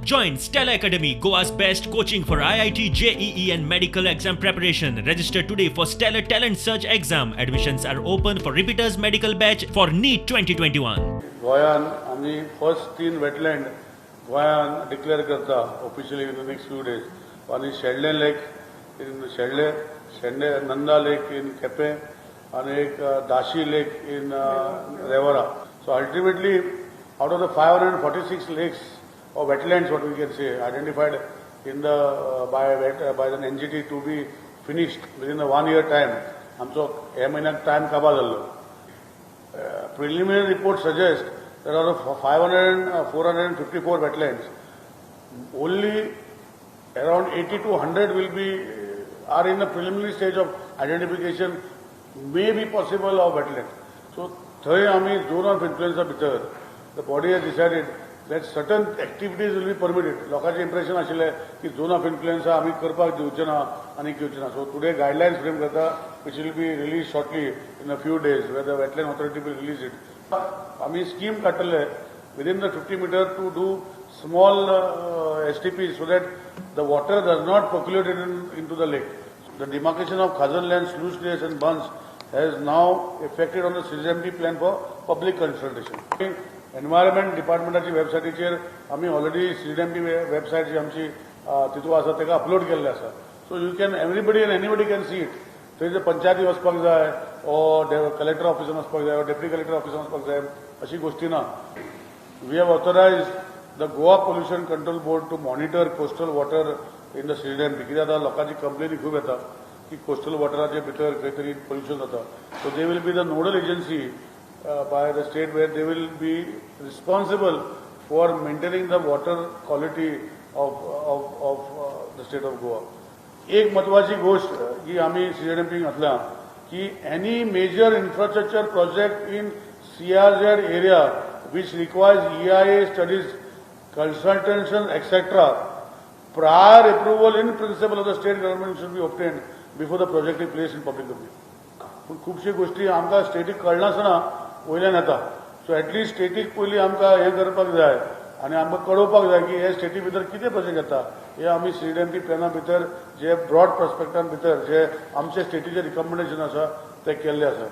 Join Stella Academy, Goa's best coaching for IIT, JEE and medical exam preparation. Register today for Stellar Talent Search exam. Admissions are open for repeaters medical batch for NEET 2021. गोयान आम्ही first 3 wetland गोयान declare करता officially in the next few days आणि शेडले lake in शेंडे नंदा lake in Quepem आणि एक दाशी lake in Revora. So ultimately out of the 546 lakes or wetlands, what we can say, identified in the by the NGT to be finished within a 1 year time, आमचो हे महिन्याक time काबा जाल्लो. Preliminary report suggests that out of 454 wetlands, only around 80 to 100 will be are in the preliminary stage of identification, may be possible of wetland. So third, आमी zone of influence भितर the body has decided that certain activities will be permitted. लोकांचे impression आशिल्ले की zone of influence आमी करपाक दिवचे ना आनी घेवचे ना. So today guidelines frame करता which will be released shortly in a few days where the wetland authority will release it. आमी scheme काडटले within the 50 meter to do small STPs so that the water does not percolate into the lake. The demarcation of khazan lands, sluice gates and bunds has now effected on the CGMT plan for public consultation. Environment Departmentची वेबसायटीचेर आम्ही already CGMT website जी आमची तितू आसा तेका upload केल्ले आसा. So you can everybody and anybody can see it. थंय पंचायती वचपाक जाय ऑर कलेक्टर ऑफिसान वचपाक जाय ऑर डेप्युटी कलेक्टर ऑफिसान वचपाक जाय अशी गोष्टी ना. We have authorised the Goa pollution control board to monitor coastal water in the CGMT. कित्याक आतां लोकांची कंप्लेनी खूब येता की कोस्टल वॉटराचे भितर खंय तरी पोल्युशन जाता. So they will be the nodal agency by the state where they will be responsible for maintaining the water quality of the state of Goa. एक महत्वाची गोष्ट जी आम्ही CGMT घातल्या की any major infrastructure project in CRZ area which requires EIA studies, consultation, etc. prior approval in principle of the state government should be obtained before the project is placed in public domain. पण खूपशी गोष्टी आमकां static कळनासतना वयल्यान येता. सो at least static पयलीं आमकां हें करपाक जाय आनी आमकां कळोवपाक जाय की हे स्टेटी भितर कितें प्रोजेक्ट येता. हे आमी CGMT प्लॅना भितर जे ब्रॉड प्रॉस्पेक्टान भितर जे आमचे स्टेटीचे रिकमेंडेशन आसा ते केल्ले आसा.